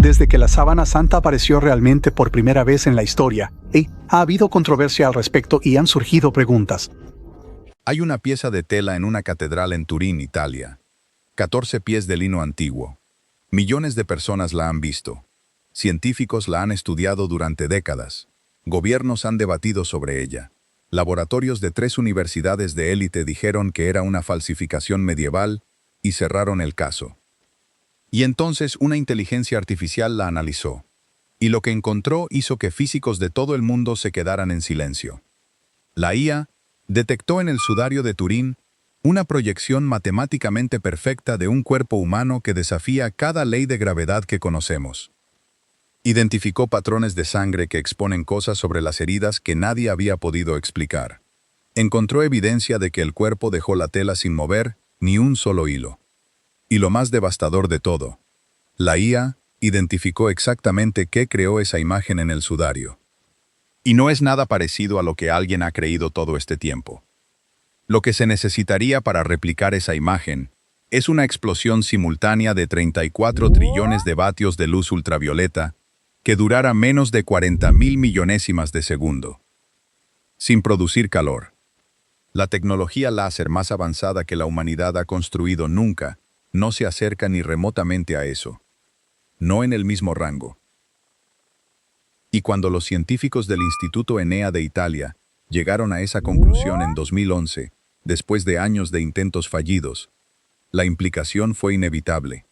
Desde que la sábana santa apareció realmente por primera vez en la historia, ha habido controversia al respecto y han surgido preguntas. Hay una pieza de tela en una catedral en Turín, Italia. 14 pies de lino antiguo. Millones de personas la han visto. Científicos la han estudiado durante décadas. Gobiernos han debatido sobre ella. Laboratorios de 3 universidades de élite dijeron que era una falsificación medieval y cerraron el caso. Y entonces una inteligencia artificial la analizó. Y lo que encontró hizo que físicos de todo el mundo se quedaran en silencio. La IA detectó en el sudario de Turín una proyección matemáticamente perfecta de un cuerpo humano que desafía cada ley de gravedad que conocemos. Identificó patrones de sangre que exponen cosas sobre las heridas que nadie había podido explicar. Encontró evidencia de que el cuerpo dejó la tela sin mover ni un solo hilo. Y lo más devastador de todo, la IA identificó exactamente qué creó esa imagen en el sudario. Y no es nada parecido a lo que alguien ha creído todo este tiempo. Lo que se necesitaría para replicar esa imagen es una explosión simultánea de 34 trillones de vatios de luz ultravioleta que durara menos de 40.000 millonésimas de segundo, sin producir calor. La tecnología láser más avanzada que la humanidad ha construido nunca no se acerca ni remotamente a eso. No en el mismo rango. Y cuando los científicos del Instituto Enea de Italia llegaron a esa conclusión en 2011, después de años de intentos fallidos, la implicación fue inevitable.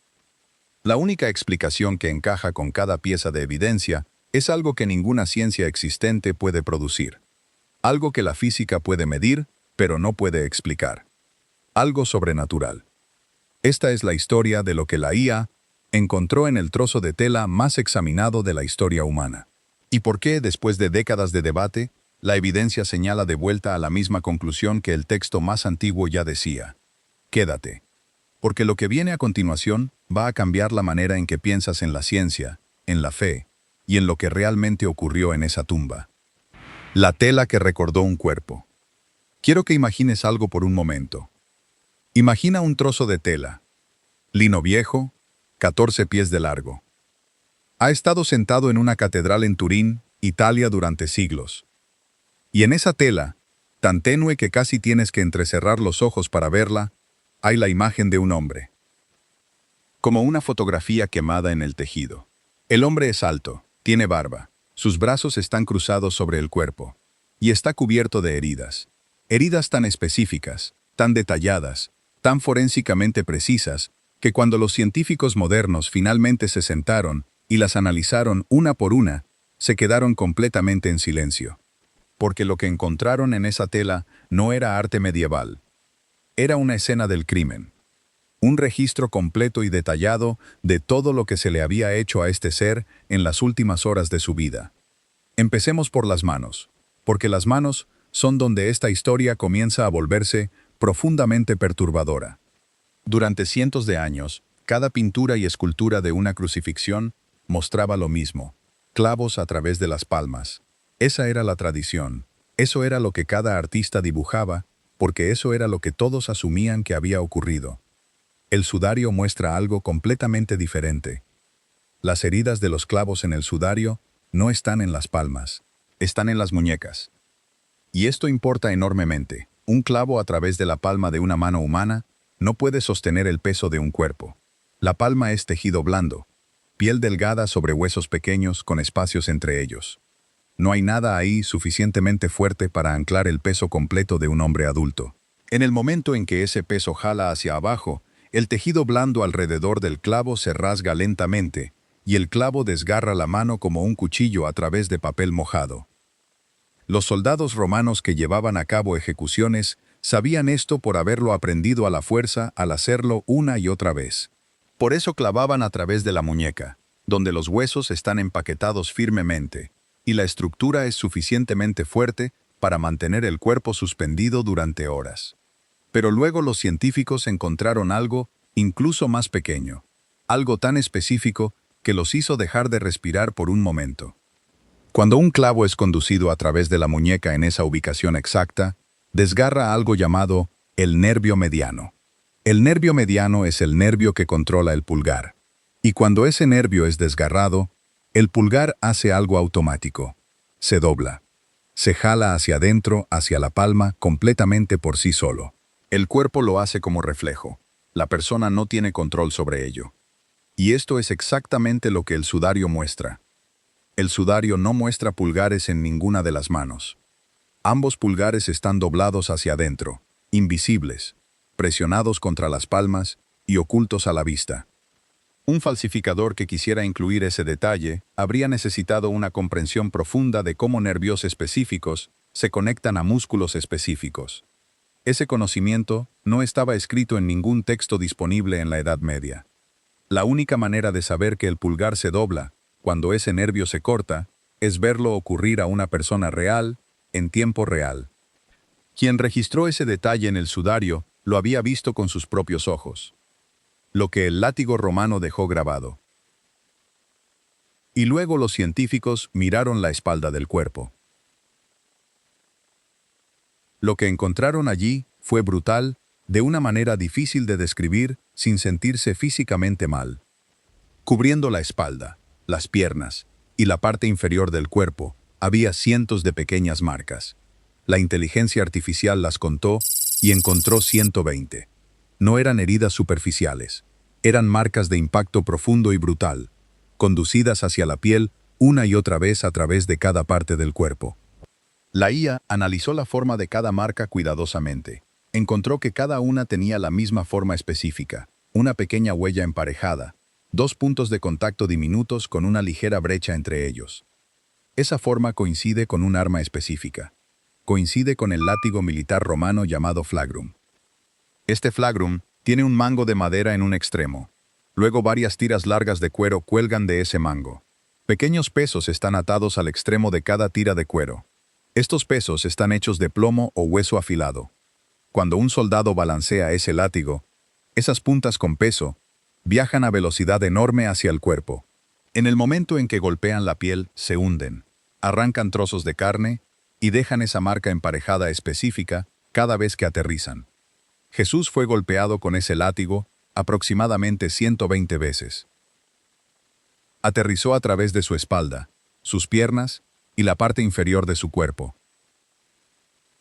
La única explicación que encaja con cada pieza de evidencia es algo que ninguna ciencia existente puede producir. Algo que la física puede medir, pero no puede explicar. Algo sobrenatural. Esta es la historia de lo que la IA encontró en el trozo de tela más examinado de la historia humana. ¿Y por qué, después de décadas de debate, la evidencia señala de vuelta a la misma conclusión que el texto más antiguo ya decía? Quédate. Porque lo que viene a continuación va a cambiar la manera en que piensas en la ciencia, en la fe y en lo que realmente ocurrió en esa tumba. La tela que recordó un cuerpo. Quiero que imagines algo por un momento. Imagina un trozo de tela, lino viejo, 14 pies de largo. Ha estado sentado en una catedral en Turín, Italia, durante siglos. Y en esa tela, tan tenue que casi tienes que entrecerrar los ojos para verla, hay la imagen de un hombre. Como una fotografía quemada en el tejido. El hombre es alto, tiene barba, sus brazos están cruzados sobre el cuerpo, y está cubierto de heridas. Heridas tan específicas, tan detalladas, tan forensicamente precisas, que cuando los científicos modernos finalmente se sentaron y las analizaron una por una, se quedaron completamente en silencio. Porque lo que encontraron en esa tela no era arte medieval. Era una escena del crimen. Un registro completo y detallado de todo lo que se le había hecho a este ser en las últimas horas de su vida. Empecemos por las manos, porque las manos son donde esta historia comienza a volverse profundamente perturbadora. Durante cientos de años, cada pintura y escultura de una crucifixión mostraba lo mismo, clavos a través de las palmas. Esa era la tradición, eso era lo que cada artista dibujaba, porque eso era lo que todos asumían que había ocurrido. El sudario muestra algo completamente diferente. Las heridas de los clavos en el sudario no están en las palmas, están en las muñecas. Y esto importa enormemente. Un clavo a través de la palma de una mano humana no puede sostener el peso de un cuerpo. La palma es tejido blando, piel delgada sobre huesos pequeños con espacios entre ellos. No hay nada ahí suficientemente fuerte para anclar el peso completo de un hombre adulto. En el momento en que ese peso jala hacia abajo, el tejido blando alrededor del clavo se rasga lentamente y el clavo desgarra la mano como un cuchillo a través de papel mojado. Los soldados romanos que llevaban a cabo ejecuciones sabían esto por haberlo aprendido a la fuerza al hacerlo una y otra vez. Por eso clavaban a través de la muñeca, donde los huesos están empaquetados firmemente, y la estructura es suficientemente fuerte para mantener el cuerpo suspendido durante horas. Pero luego los científicos encontraron algo incluso más pequeño, algo tan específico que los hizo dejar de respirar por un momento. Cuando un clavo es conducido a través de la muñeca en esa ubicación exacta, desgarra algo llamado el nervio mediano. El nervio mediano es el nervio que controla el pulgar. Y cuando ese nervio es desgarrado, el pulgar hace algo automático. Se dobla. Se jala hacia adentro, hacia la palma, completamente por sí solo. El cuerpo lo hace como reflejo. La persona no tiene control sobre ello. Y esto es exactamente lo que el sudario muestra. El sudario no muestra pulgares en ninguna de las manos. Ambos pulgares están doblados hacia adentro, invisibles, presionados contra las palmas y ocultos a la vista. Un falsificador que quisiera incluir ese detalle habría necesitado una comprensión profunda de cómo nervios específicos se conectan a músculos específicos. Ese conocimiento no estaba escrito en ningún texto disponible en la Edad Media. La única manera de saber que el pulgar se dobla cuando ese nervio se corta es verlo ocurrir a una persona real, en tiempo real. Quien registró ese detalle en el sudario lo había visto con sus propios ojos. Lo que el látigo romano dejó grabado. Y luego los científicos miraron la espalda del cuerpo. Lo que encontraron allí fue brutal, de una manera difícil de describir sin sentirse físicamente mal. Cubriendo la espalda, las piernas y la parte inferior del cuerpo, había cientos de pequeñas marcas. La inteligencia artificial las contó y encontró 120. No eran heridas superficiales, eran marcas de impacto profundo y brutal, conducidas hacia la piel una y otra vez a través de cada parte del cuerpo. La IA analizó la forma de cada marca cuidadosamente. Encontró que cada una tenía la misma forma específica, una pequeña huella emparejada, 2 puntos de contacto diminutos con una ligera brecha entre ellos. Esa forma coincide con un arma específica. Coincide con el látigo militar romano llamado flagrum. Este flagrum tiene un mango de madera en un extremo. Luego varias tiras largas de cuero cuelgan de ese mango. Pequeños pesos están atados al extremo de cada tira de cuero. Estos pesos están hechos de plomo o hueso afilado. Cuando un soldado balancea ese látigo, esas puntas con peso viajan a velocidad enorme hacia el cuerpo. En el momento en que golpean la piel, se hunden, arrancan trozos de carne y dejan esa marca emparejada específica cada vez que aterrizan. Jesús fue golpeado con ese látigo aproximadamente 120 veces. Aterrizó a través de su espalda, sus piernas y la parte inferior de su cuerpo.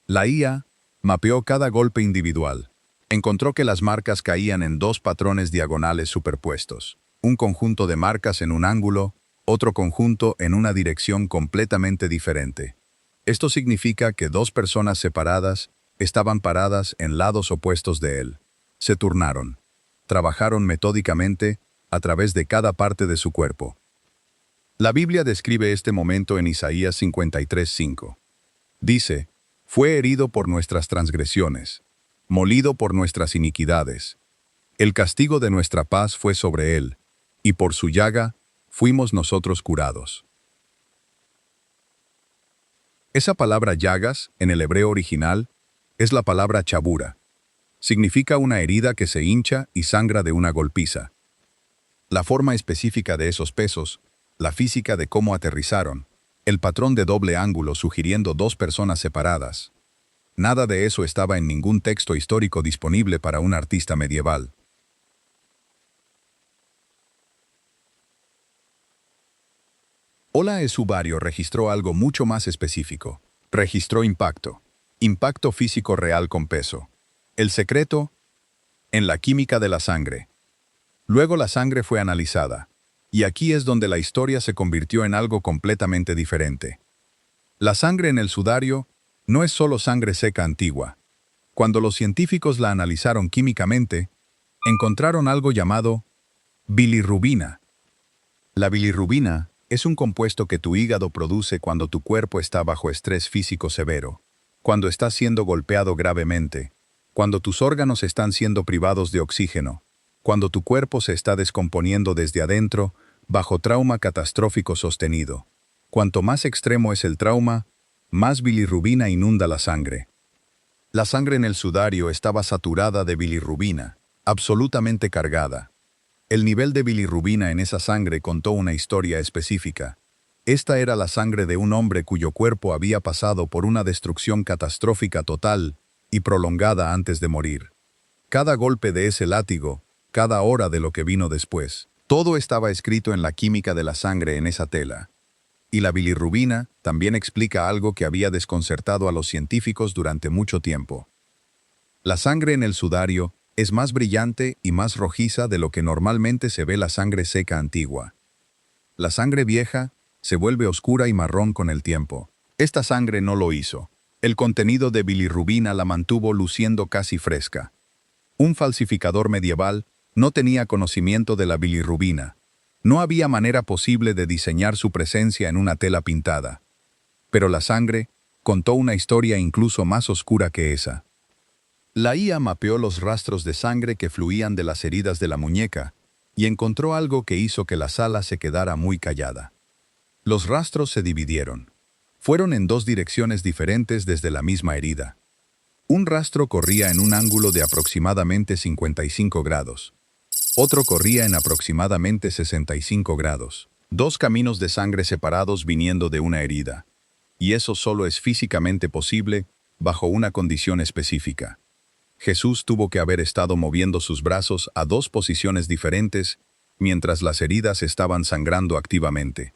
La IA mapeó cada golpe individual. Encontró que las marcas caían en 2 patrones diagonales superpuestos. Un conjunto de marcas en un ángulo, otro conjunto en una dirección completamente diferente. Esto significa que 2 personas separadas estaban paradas en lados opuestos de él. Se turnaron. Trabajaron metódicamente a través de cada parte de su cuerpo. La Biblia describe este momento en Isaías 53:5. Dice: «Fue herido por nuestras transgresiones, molido por nuestras iniquidades. El castigo de nuestra paz fue sobre él, y por su llaga fuimos nosotros curados». Esa palabra llagas, en el hebreo original, es la palabra chabura. Significa una herida que se hincha y sangra de una golpiza. La forma específica de esos pesos, la física de cómo aterrizaron, el patrón de doble ángulo sugiriendo 2 personas separadas. Nada de eso estaba en ningún texto histórico disponible para un artista medieval. Ola Esubario registró algo mucho más específico. Registró impacto. Impacto físico real con peso. El secreto en la química de la sangre. Luego la sangre fue analizada. Y aquí es donde la historia se convirtió en algo completamente diferente. La sangre en el sudario no es solo sangre seca antigua. Cuando los científicos la analizaron químicamente, encontraron algo llamado bilirrubina. La bilirrubina es un compuesto que tu hígado produce cuando tu cuerpo está bajo estrés físico severo, cuando estás siendo golpeado gravemente, cuando tus órganos están siendo privados de oxígeno, cuando tu cuerpo se está descomponiendo desde adentro bajo trauma catastrófico sostenido. Cuanto más extremo es el trauma, más bilirrubina inunda la sangre. La sangre en el sudario estaba saturada de bilirrubina, absolutamente cargada. El nivel de bilirrubina en esa sangre contó una historia específica. Esta era la sangre de un hombre cuyo cuerpo había pasado por una destrucción catastrófica total y prolongada antes de morir. Cada golpe de ese látigo, cada hora de lo que vino después, Todo estaba escrito en la química de la sangre en esa tela. Y la bilirrubina también explica algo que había desconcertado a los científicos durante mucho tiempo. La sangre en el sudario es más brillante y más rojiza de lo que normalmente se ve la sangre seca antigua. La sangre vieja se vuelve oscura y marrón con el tiempo. Esta sangre no lo hizo. El contenido de bilirrubina la mantuvo luciendo casi fresca. Un falsificador medieval no tenía conocimiento de la bilirrubina. No había manera posible de diseñar su presencia en una tela pintada. Pero la sangre contó una historia incluso más oscura que esa. La IA mapeó los rastros de sangre que fluían de las heridas de la muñeca y encontró algo que hizo que la sala se quedara muy callada. Los rastros se dividieron. Fueron en dos direcciones diferentes desde la misma herida. Un rastro corría en un ángulo de aproximadamente 55 grados. Otro corría en aproximadamente 65 grados. Dos caminos de sangre separados viniendo de una herida. Y eso solo es físicamente posible bajo una condición específica. Jesús tuvo que haber estado moviendo sus brazos a dos posiciones diferentes mientras las heridas estaban sangrando activamente.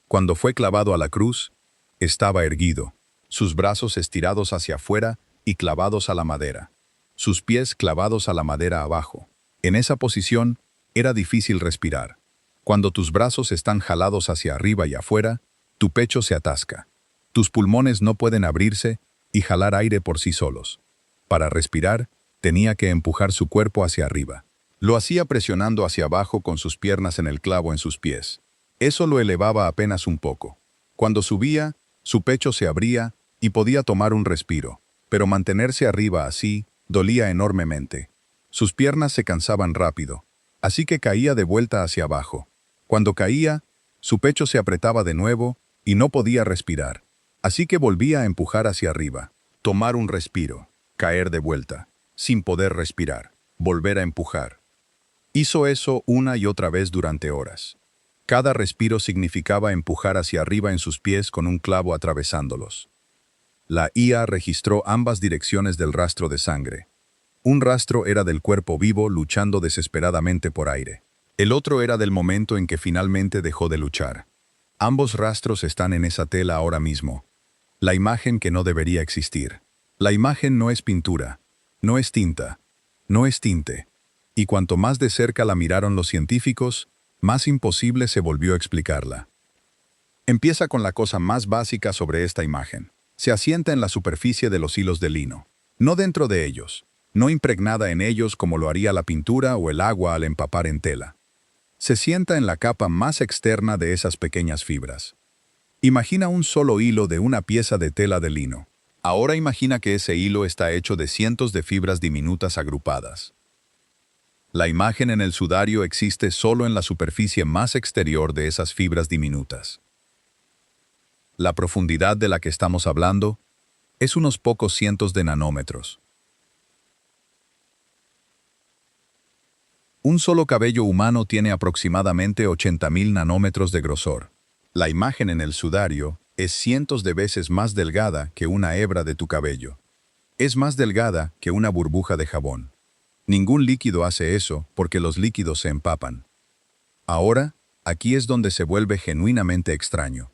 Cuando fue clavado a la cruz, estaba erguido, sus brazos estirados hacia afuera y clavados a la madera, sus pies clavados a la madera abajo. En esa posición, era difícil respirar. Cuando tus brazos están jalados hacia arriba y afuera, tu pecho se atasca. Tus pulmones no pueden abrirse y jalar aire por sí solos. Para respirar, tenía que empujar su cuerpo hacia arriba. Lo hacía presionando hacia abajo con sus piernas en el clavo en sus pies. Eso lo elevaba apenas un poco. Cuando subía, su pecho se abría y podía tomar un respiro, pero mantenerse arriba así dolía enormemente. Sus piernas se cansaban rápido, así que caía de vuelta hacia abajo. Cuando caía, su pecho se apretaba de nuevo y no podía respirar, así que volvía a empujar hacia arriba, tomar un respiro, caer de vuelta, sin poder respirar, volver a empujar. Hizo eso una y otra vez durante horas. Cada respiro significaba empujar hacia arriba en sus pies con un clavo atravesándolos. La IA registró ambas direcciones del rastro de sangre. Un rastro era del cuerpo vivo luchando desesperadamente por aire. El otro era del momento en que finalmente dejó de luchar. Ambos rastros están en esa tela ahora mismo. La imagen que no debería existir. La imagen no es pintura, no es tinta, no es tinte. Y cuanto más de cerca la miraron los científicos, más imposible se volvió a explicarla. Empieza con la cosa más básica sobre esta imagen. Se asienta en la superficie de los hilos de lino, no dentro de ellos, no impregnada en ellos como lo haría la pintura o el agua al empapar en tela. Se sienta en la capa más externa de esas pequeñas fibras. Imagina un solo hilo de una pieza de tela de lino. Ahora imagina que ese hilo está hecho de cientos de fibras diminutas agrupadas. La imagen en el sudario existe solo en la superficie más exterior de esas fibras diminutas. La profundidad de la que estamos hablando es unos pocos cientos de nanómetros. Un solo cabello humano tiene aproximadamente 80.000 nanómetros de grosor. La imagen en el sudario es cientos de veces más delgada que una hebra de tu cabello. Es más delgada que una burbuja de jabón. Ningún líquido hace eso porque los líquidos se empapan. Ahora, aquí es donde se vuelve genuinamente extraño.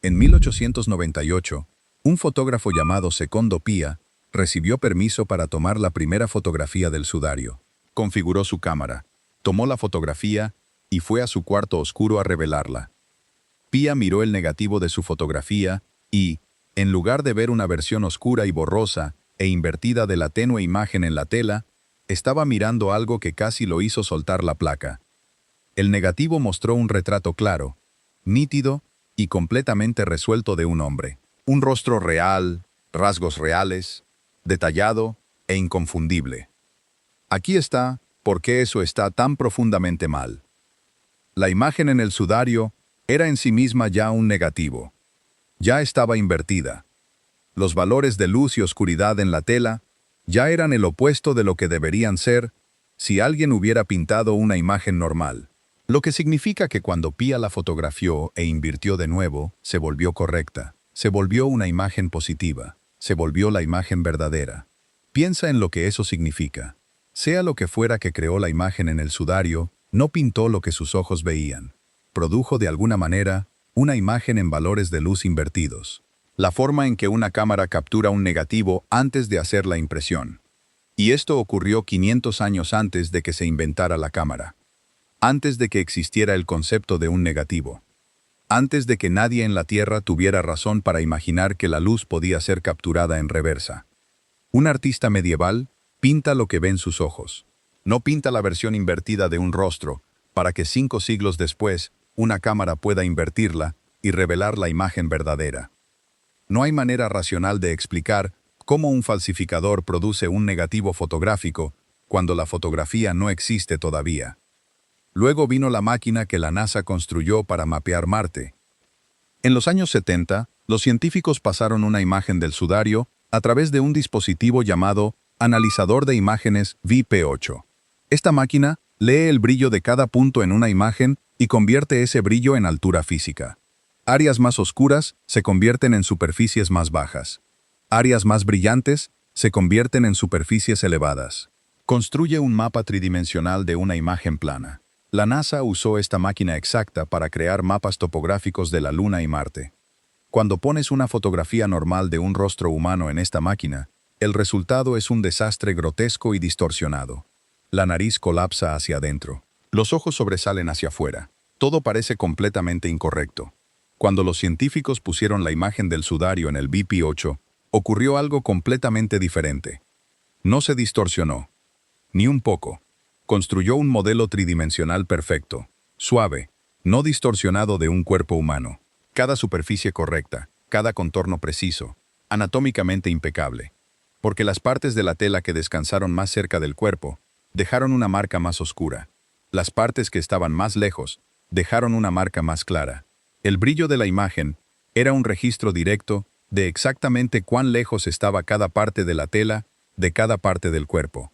En 1898, un fotógrafo llamado Secondo Pia recibió permiso para tomar la primera fotografía del sudario. Configuró su cámara, tomó la fotografía y fue a su cuarto oscuro a revelarla. Pia miró el negativo de su fotografía y, en lugar de ver una versión oscura y borrosa e invertida de la tenue imagen en la tela, estaba mirando algo que casi lo hizo soltar la placa. El negativo mostró un retrato claro, nítido y completamente resuelto de un hombre. Un rostro real, rasgos reales, detallado e inconfundible. Aquí está por qué eso está tan profundamente mal. La imagen en el sudario era en sí misma ya un negativo. Ya estaba invertida. Los valores de luz y oscuridad en la tela ya eran el opuesto de lo que deberían ser si alguien hubiera pintado una imagen normal. Lo que significa que cuando Pia la fotografió e invirtió de nuevo, se volvió correcta. Se volvió una imagen positiva. Se volvió la imagen verdadera. Piensa en lo que eso significa. Sea lo que fuera que creó la imagen en el sudario, No pintó lo que sus ojos veían. Produjo de alguna manera una imagen en valores de luz invertidos. La forma en que una cámara captura un negativo antes de hacer la impresión. Y esto ocurrió 500 años antes de que se inventara la cámara. Antes de que existiera el concepto de un negativo. Antes de que nadie en la Tierra tuviera razón para imaginar que la luz podía ser capturada en reversa. Un artista medieval pinta lo que ven sus ojos. No pinta la versión invertida de un rostro, para que 5 siglos después, una cámara pueda invertirla y revelar la imagen verdadera. No hay manera racional de explicar cómo un falsificador produce un negativo fotográfico cuando la fotografía no existe todavía. Luego vino la máquina que la NASA construyó para mapear Marte. En los años 70, los científicos pasaron una imagen del sudario a través de un dispositivo llamado Analizador de Imágenes VP8. Esta máquina lee el brillo de cada punto en una imagen y convierte ese brillo en altura física. Áreas más oscuras se convierten en superficies más bajas. Áreas más brillantes se convierten en superficies elevadas. Construye un mapa tridimensional de una imagen plana. La NASA usó esta máquina exacta para crear mapas topográficos de la Luna y Marte. Cuando pones una fotografía normal de un rostro humano en esta máquina, el resultado es un desastre grotesco y distorsionado. La nariz colapsa hacia adentro. Los ojos sobresalen hacia afuera. Todo parece completamente incorrecto. Cuando los científicos pusieron la imagen del sudario en el VP8, ocurrió algo completamente diferente. No se distorsionó. Ni un poco. Construyó un modelo tridimensional perfecto, suave, no distorsionado de un cuerpo humano. Cada superficie correcta, cada contorno preciso, anatómicamente impecable. Porque las partes de la tela que descansaron más cerca del cuerpo dejaron una marca más oscura. Las partes que estaban más lejos dejaron una marca más clara. El brillo de la imagen era un registro directo de exactamente cuán lejos estaba cada parte de la tela de cada parte del cuerpo.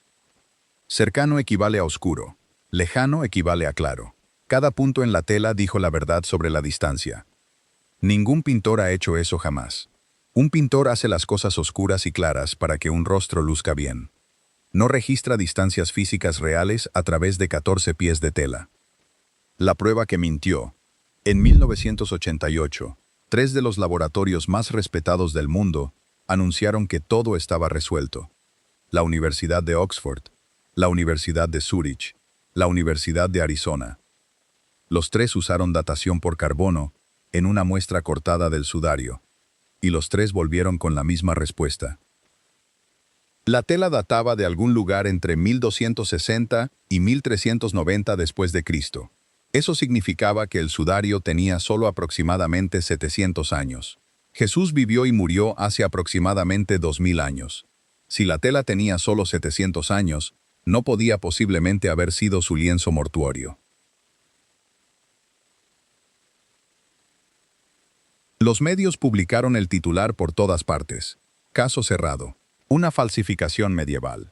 Cercano equivale a oscuro. Lejano equivale a claro. Cada punto en la tela dijo la verdad sobre la distancia. Ningún pintor ha hecho eso jamás. Un pintor hace las cosas oscuras y claras para que un rostro luzca bien. No registra distancias físicas reales a través de 14 pies de tela. La prueba que mintió. En 1988, 3 de los laboratorios más respetados del mundo anunciaron que todo estaba resuelto. La Universidad de Oxford, la Universidad de Zúrich, la Universidad de Arizona. Los 3 usaron datación por carbono en una muestra cortada del sudario, y los 3 volvieron con la misma respuesta. La tela databa de algún lugar entre 1260 y 1390 después de Cristo. Eso significaba que el sudario tenía solo aproximadamente 700 años. Jesús vivió y murió hace aproximadamente 2000 años. Si la tela tenía solo 700 años, no podía posiblemente haber sido su lienzo mortuorio. Los medios publicaron el titular por todas partes. Caso cerrado. Una falsificación medieval.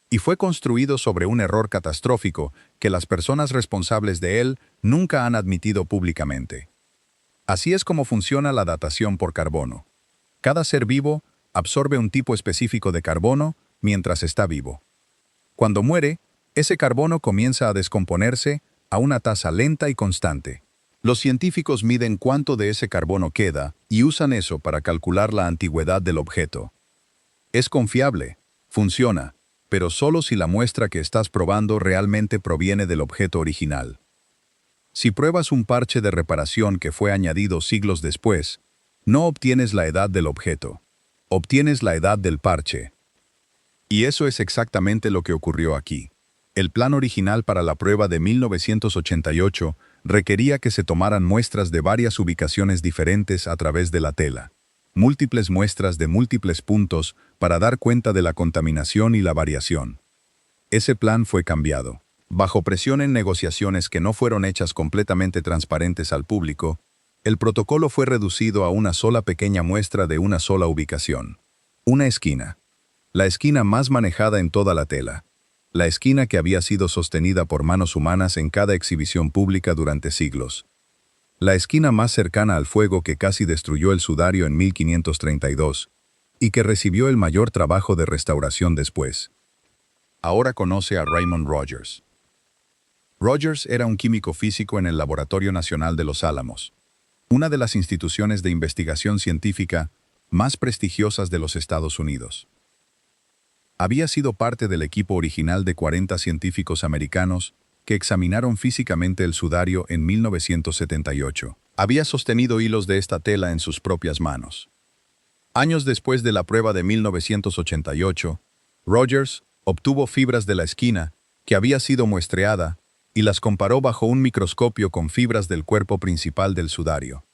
Y fue construido sobre un error catastrófico que las personas responsables de él nunca han admitido públicamente. Así es como funciona la datación por carbono. Cada ser vivo absorbe un tipo específico de carbono mientras está vivo. Cuando muere, ese carbono comienza a descomponerse a una tasa lenta y constante. Los científicos miden cuánto de ese carbono queda y usan eso para calcular la antigüedad del objeto. Es confiable, funciona, pero solo si la muestra que estás probando realmente proviene del objeto original. Si pruebas un parche de reparación que fue añadido siglos después, no obtienes la edad del objeto, obtienes la edad del parche. Y eso es exactamente lo que ocurrió aquí. El plan original para la prueba de 1988 requería que se tomaran muestras de varias ubicaciones diferentes a través de la tela. Múltiples muestras de múltiples puntos para dar cuenta de la contaminación y la variación. Ese plan fue cambiado. Bajo presión en negociaciones que no fueron hechas completamente transparentes al público, el protocolo fue reducido a una sola pequeña muestra de una sola ubicación. Una esquina. La esquina más manejada en toda la tela. La esquina que había sido sostenida por manos humanas en cada exhibición pública durante siglos. La esquina más cercana al fuego que casi destruyó el sudario en 1532, y que recibió el mayor trabajo de restauración después. Ahora conoce a Raymond Rogers. Rogers era un químico físico en el Laboratorio Nacional de Los Álamos, una de las instituciones de investigación científica más prestigiosas de los Estados Unidos. Había sido parte del equipo original de 40 científicos americanos que examinaron físicamente el sudario en 1978. Había sostenido hilos de esta tela en sus propias manos. Años después de la prueba de 1988, Rogers obtuvo fibras de la esquina que había sido muestreada y las comparó bajo un microscopio con fibras del cuerpo principal del sudario.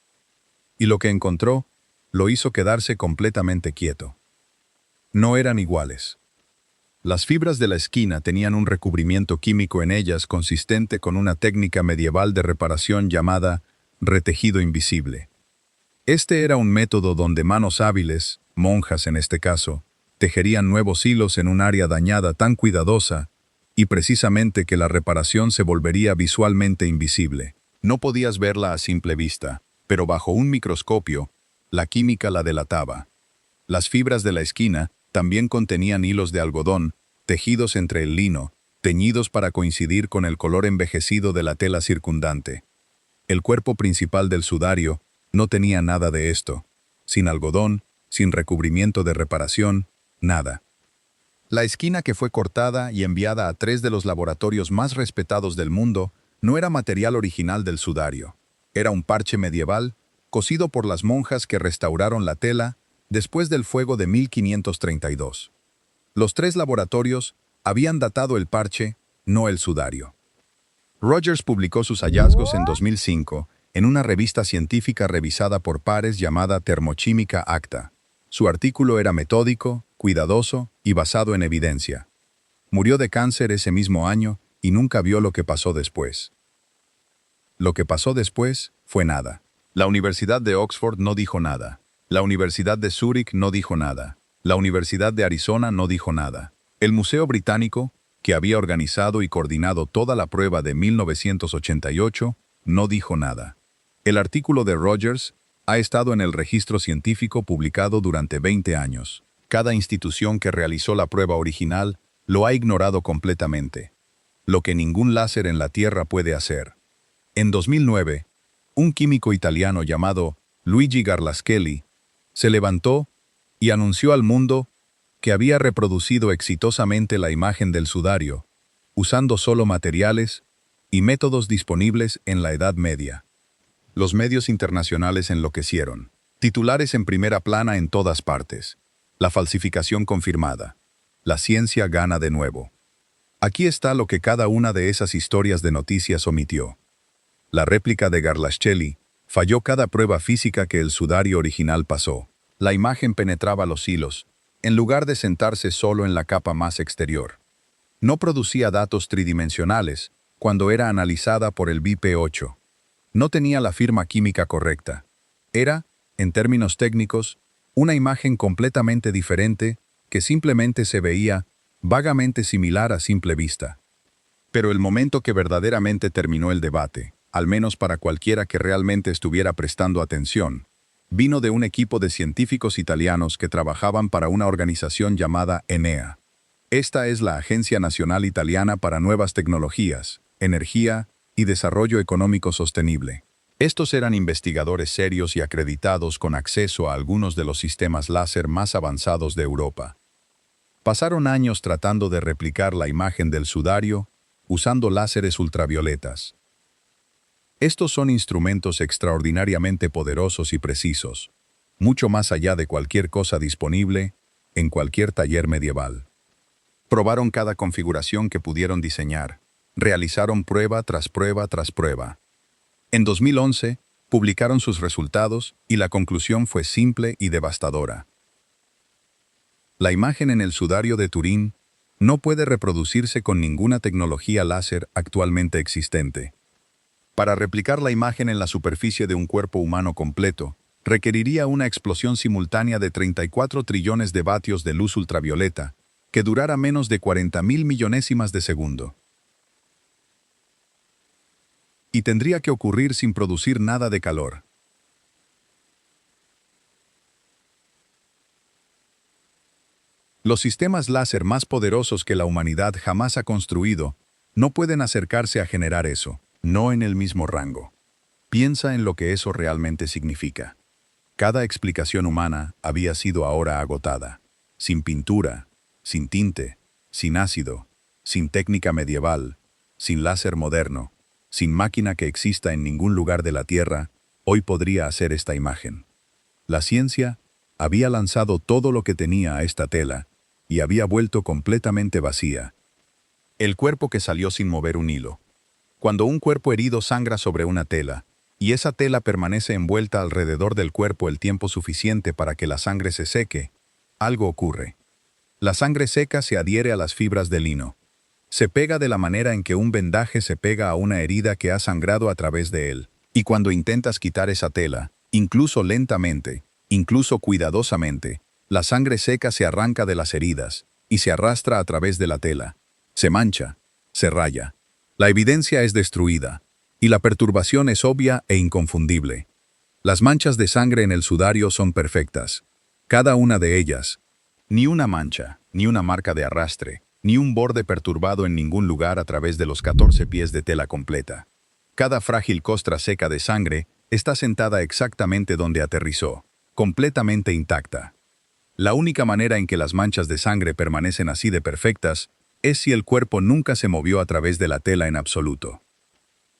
Y lo que encontró lo hizo quedarse completamente quieto. No eran iguales. Las fibras de la esquina tenían un recubrimiento químico en ellas consistente con una técnica medieval de reparación llamada retejido invisible. Este era un método donde manos hábiles, monjas en este caso, tejerían nuevos hilos en un área dañada tan cuidadosa y precisamente que la reparación se volvería visualmente invisible. No podías verla a simple vista, pero bajo un microscopio, la química la delataba. Las fibras de la esquina también contenían hilos de algodón, tejidos entre el lino, teñidos para coincidir con el color envejecido de la tela circundante. El cuerpo principal del sudario no tenía nada de esto. Sin algodón, sin recubrimiento de reparación, nada. La esquina que fue cortada y enviada a 3 de los laboratorios más respetados del mundo no era material original del sudario. Era un parche medieval, cosido por las monjas que restauraron la tela después del fuego de 1532. Los 3 laboratorios habían datado el parche, no el sudario. Rogers publicó sus hallazgos en 2005 en una revista científica revisada por pares llamada Thermochimica Acta. Su artículo era metódico, cuidadoso y basado en evidencia. Murió de cáncer ese mismo año y nunca vio lo que pasó después. Lo que pasó después fue nada. La Universidad de Oxford no dijo nada. La Universidad de Zúrich no dijo nada. La Universidad de Arizona no dijo nada. El Museo Británico, que había organizado y coordinado toda la prueba de 1988, no dijo nada. El artículo de Rogers ha estado en el registro científico publicado durante 20 años. Cada institución que realizó la prueba original lo ha ignorado completamente, lo que ningún láser en la Tierra puede hacer. En 2009, un químico italiano llamado Luigi Garlaschelli se levantó y anunció al mundo que había reproducido exitosamente la imagen del sudario, usando solo materiales y métodos disponibles en la Edad Media. Los medios internacionales enloquecieron. Titulares en primera plana en todas partes. La falsificación confirmada. La ciencia gana de nuevo. Aquí está lo que cada una de esas historias de noticias omitió. La réplica de Garlaschelli falló cada prueba física que el sudario original pasó. La imagen penetraba los hilos, en lugar de sentarse solo en la capa más exterior. No producía datos tridimensionales cuando era analizada por el BP8. No tenía la firma química correcta. Era, en términos técnicos, una imagen completamente diferente que simplemente se veía vagamente similar a simple vista. Pero el momento que verdaderamente terminó el debate, al menos para cualquiera que realmente estuviera prestando atención, vino de un equipo de científicos italianos que trabajaban para una organización llamada ENEA. Esta es la Agencia Nacional Italiana para Nuevas Tecnologías, Energía y Desarrollo Económico Sostenible. Estos eran investigadores serios y acreditados con acceso a algunos de los sistemas láser más avanzados de Europa. Pasaron años tratando de replicar la imagen del sudario usando láseres ultravioletas. Estos son instrumentos extraordinariamente poderosos y precisos, mucho más allá de cualquier cosa disponible en cualquier taller medieval. Probaron cada configuración que pudieron diseñar, realizaron prueba tras prueba tras prueba. En 2011, publicaron sus resultados y la conclusión fue simple y devastadora. La imagen en el sudario de Turín no puede reproducirse con ninguna tecnología láser actualmente existente. Para replicar la imagen en la superficie de un cuerpo humano completo, requeriría una explosión simultánea de 34 trillones de vatios de luz ultravioleta, que durara menos de 40.000 millonésimas de segundo. Y tendría que ocurrir sin producir nada de calor. Los sistemas láser más poderosos que la humanidad jamás ha construido No pueden acercarse a generar eso, no en el mismo rango. Piensa en lo que eso realmente significa. Cada explicación humana había sido ahora agotada. Sin pintura, sin tinte, sin ácido, sin técnica medieval, sin láser moderno, sin máquina que exista en ningún lugar de la Tierra, hoy podría hacer esta imagen. La ciencia había lanzado todo lo que tenía a esta tela y había vuelto completamente vacía. El cuerpo que salió sin mover un hilo. Cuando un cuerpo herido sangra sobre una tela, y esa tela permanece envuelta alrededor del cuerpo el tiempo suficiente para que la sangre se seque, algo ocurre. La sangre seca se adhiere a las fibras del lino. Se pega de la manera en que un vendaje se pega a una herida que ha sangrado a través de él. Y cuando intentas quitar esa tela, incluso lentamente, incluso cuidadosamente, la sangre seca se arranca de las heridas y se arrastra a través de la tela. Se mancha, se raya. La evidencia es destruida. Y la perturbación es obvia e inconfundible. Las manchas de sangre en el sudario son perfectas. Cada una de ellas. Ni una mancha, ni una marca de arrastre, ni un borde perturbado en ningún lugar a través de los 14 pies de tela completa. Cada frágil costra seca de sangre está sentada exactamente donde aterrizó, completamente intacta. La única manera en que las manchas de sangre permanecen así de perfectas es si el cuerpo nunca se movió a través de la tela en absoluto.